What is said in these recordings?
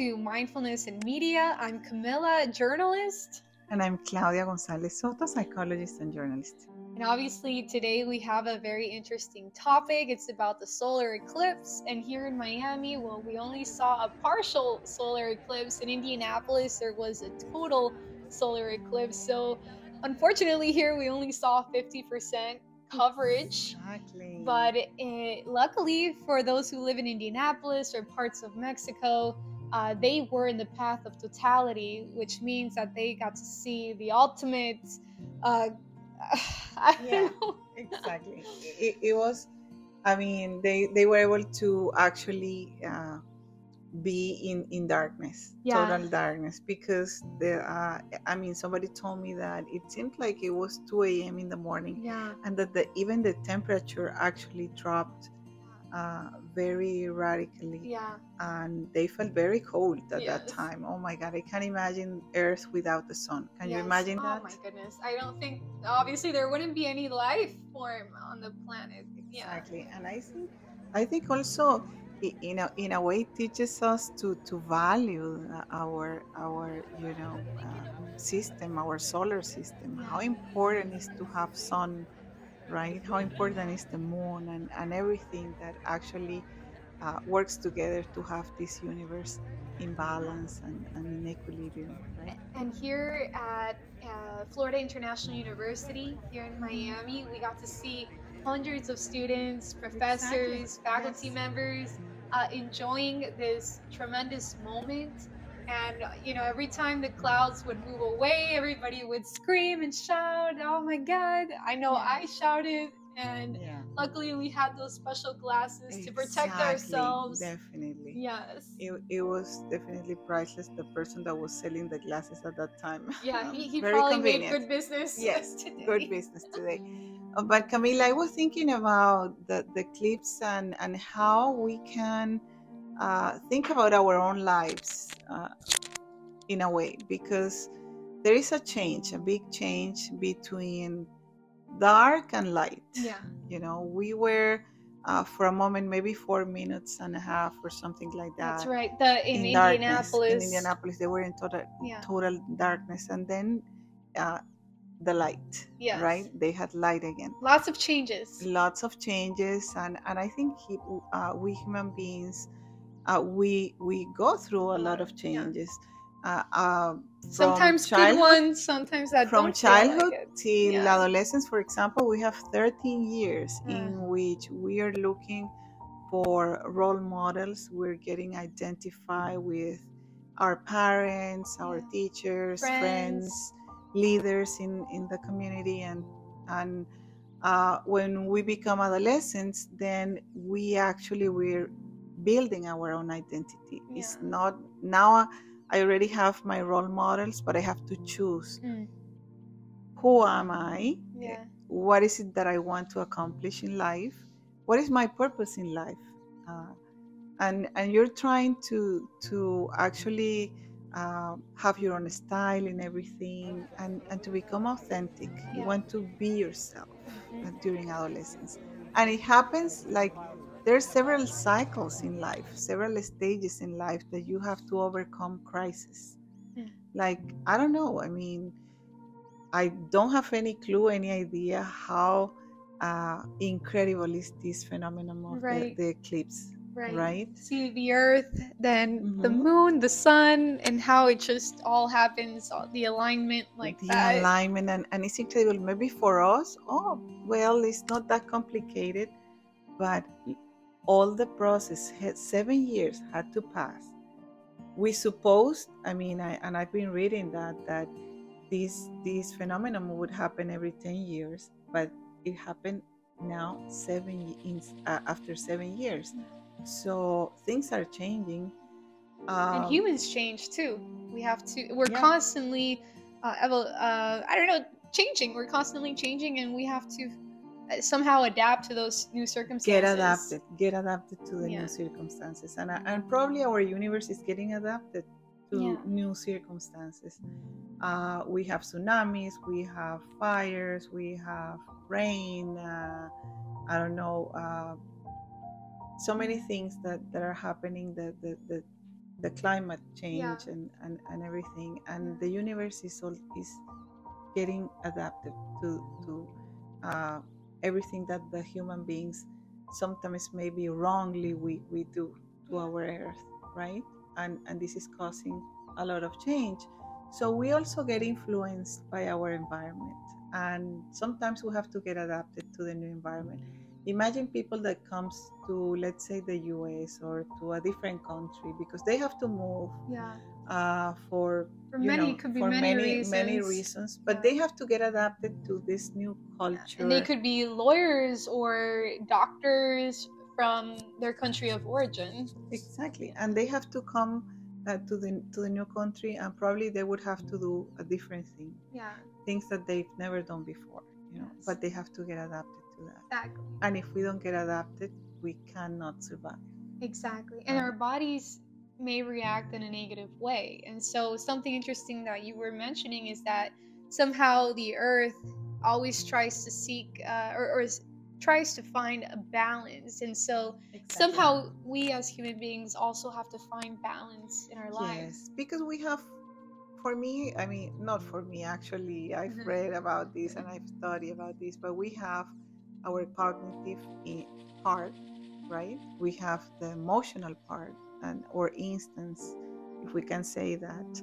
to Mindfulness and Media. I'm Camilla, journalist. And I'm Claudia Gonzalez Soto, psychologist and journalist. And obviously, today we have a very interesting topic. It's about the solar eclipse. And here in Miami, well, we only saw a partial solar eclipse. In Indianapolis, there was a total solar eclipse. So, unfortunately, here we only saw 50% coverage. Exactly. But luckily for those who live in Indianapolis or parts of Mexico, they were in the path of totality, which means that they got to see the ultimate. I don't know. Exactly. It was. I mean, they were able to actually be in darkness, total darkness, because somebody told me that it seemed like it was 2 a.m. in the morning, and that even the temperature actually dropped very radically, and they felt very cold at that time. Oh my God, I can't imagine Earth without the sun. Can you imagine that? Oh my goodness, I don't think, obviously there wouldn't be any life form on the planet. Exactly. And I think also in a way it teaches us to value our system, our solar system. How important is to have sun, right? How important is the moon and everything that actually works together to have this universe in balance and in equilibrium, right? And here at Florida International University here in Miami, we got to see hundreds of students, professors, faculty members enjoying this tremendous moment. And every time the clouds would move away, everybody would scream and shout, "Oh my God!" I know I shouted. And luckily we had those special glasses to protect ourselves. Definitely. Yes. It was definitely priceless. The person that was selling the glasses at that time. Yeah, he very probably convenient. made good business. Yes, today. Good business today. But Camila, I was thinking about the eclipse and how we can think about our own lives in a way, because there is a big change between dark and light. We were for a moment, maybe 4 minutes and a half or something like that. That's right. In Indianapolis, they were in total darkness, and then the light. Right? They had light again. Lots of changes. And I think we human beings, we go through a lot of changes. Sometimes good ones, sometimes that from don't childhood like till adolescence. For example, we have 13 years in which we are looking for role models. We're getting identified with our parents, our teachers, friends, leaders in the community, and when we become adolescents, then we're building our own identity. It's not now. I already have my role models, but I have to choose who am I? What is it that I want to accomplish in life? What is my purpose in life? And you're trying to actually have your own style in everything, and to become authentic. You want to be yourself during adolescence. And it happens like there's several cycles in life, several stages in life that you have to overcome crisis. Like, I don't know, I mean, I don't have any clue, any idea how incredible is this phenomenon of the eclipse. Right? See the earth, then the moon, the sun, and how it just all happens, the alignment that. Alignment, and it's incredible. Maybe for us, it's not that complicated, but all the process, 7 years had to pass. We supposed, I've been reading that this phenomenon would happen every 10 years, but it happened now after 7 years. So things are changing, and humans change too. We're constantly changing. We're constantly changing, and we have to somehow adapt to those new circumstances. Get adapted to the new circumstances, and probably our universe is getting adapted to new circumstances. We have tsunamis, we have fires, we have rain. So many things that are happening that the climate change and everything, and the universe is getting adapted to everything that the human beings sometimes maybe wrongly we do to our earth, right? And this is causing a lot of change. So we also get influenced by our environment, and sometimes we have to get adapted to the new environment. Imagine people that comes to, let's say, the US or to a different country because they have to move for many reasons, but they have to get adapted to this new culture. And they could be lawyers or doctors from their country of origin. Exactly, and they have to come to the new country, and probably they would have to do a different thing. Things that they've never done before, but they have to get adapted to that. Exactly. And if we don't get adapted, we cannot survive. Exactly. And our bodies may react in a negative way. And so something interesting that you were mentioning is that somehow the earth always tries to seek or tries to find a balance. And so somehow we as human beings also have to find balance in our lives. Yes, because we have, for me, I mean, not for me actually, I've read about this and I've studied about this, but we have our cognitive part, right? We have the emotional part, and or instance, if we can say that.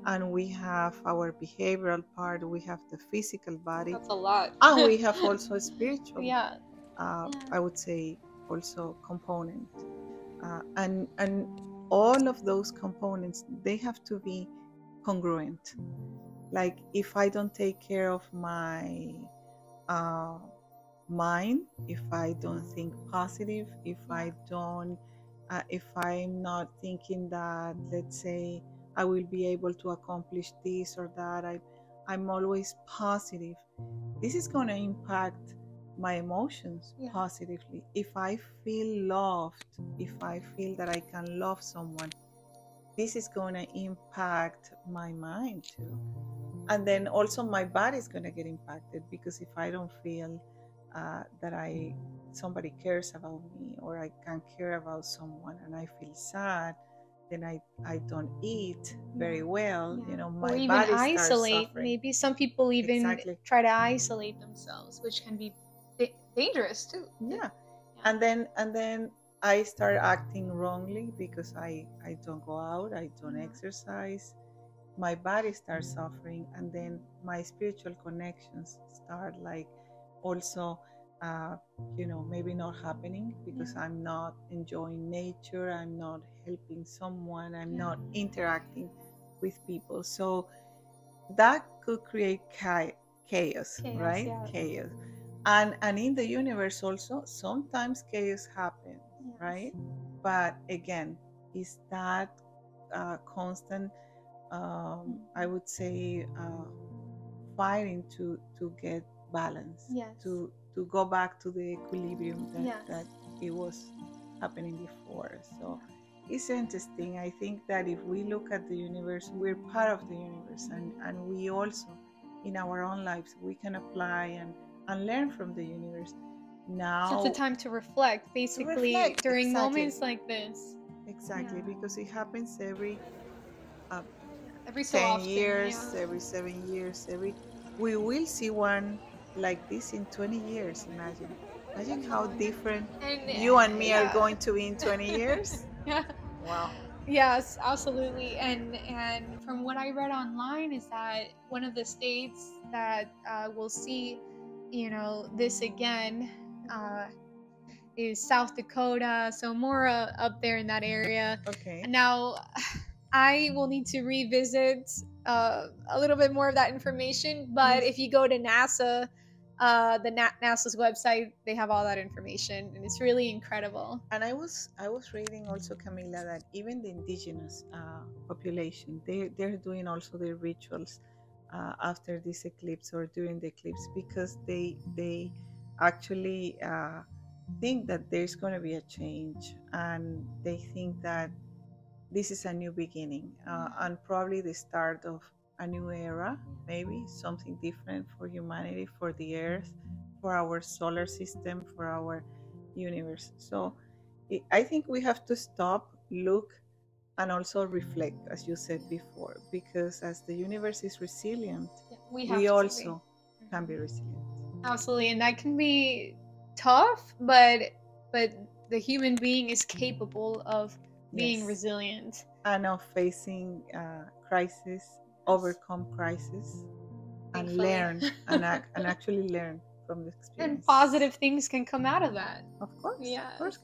And we have our behavioral part, we have the physical body. That's a lot. And we have also a spiritual, I would say, also component. And all of those components, they have to be congruent. Like if I don't take care of my mind, if I don't think positive, if I'm not thinking that, let's say, I will be able to accomplish this or that, I'm always positive, this is going to impact my emotions positively. If I feel loved, if I feel that I can love someone, this is going to impact my mind too. And then also my body is going to get impacted, because if I don't feel that somebody cares about me, or I can care about someone, and I feel sad, then I don't eat very well. My or even body isolate. Suffering. Maybe some people even try to isolate themselves, which can be dangerous too. And then I start acting wrongly because I don't go out, I don't exercise. My body starts suffering, and then my spiritual connections start also maybe not happening, because I'm not enjoying nature, I'm not helping someone, I'm not interacting with people. So that could create chaos, right? Chaos. And in the universe also, sometimes chaos happens, right? But again, is that constant, I would say, fighting to get balance, to go back to the equilibrium that it was happening before. So it's interesting. I think that if we look at the universe, we're part of the universe, and we also, in our own lives, we can apply and learn from the universe. Now so it's a time to reflect, basically, during moments like this. Exactly, because it happens every so 10 often, years, every 7 years, we will see one like this in 20 years. Imagine how different you and me are going to be in 20 years. Wow. Yes, absolutely. And from what I read online is that one of the states that will see, this again, is South Dakota. So more up there in that area. Okay. Now, I will need to revisit a little bit more of that information. But if you go to NASA, NASA's website, they have all that information, and it's really incredible. And I was reading also, Camila, that even the indigenous population, they're doing also their rituals after this eclipse or during the eclipse, because they actually think that there's going to be a change, and they think that this is a new beginning, and probably the start of a new era, maybe something different for humanity, for the earth, for our solar system, for our universe. So I think we have to stop, look and also reflect, as you said before, because as the universe is resilient, we also can be resilient. Absolutely, and that can be tough, but the human being is capable of being resilient and of facing crisis, overcome crisis, and learn and actually learn from the experience. And positive things can come out of that. Of course,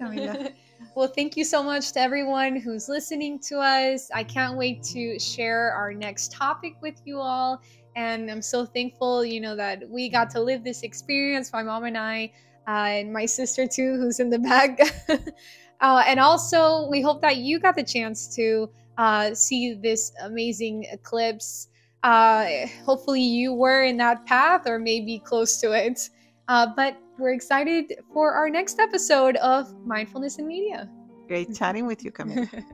Camila. Well, thank you so much to everyone who's listening to us. I can't wait to share our next topic with you all. And I'm so thankful, that we got to live this experience, my mom and I, and my sister too, who's in the back. And also, we hope that you got the chance to see this amazing eclipse. Hopefully you were in that path or maybe close to it. But we're excited for our next episode of Mindfulness and Media. Great chatting with you, Camila.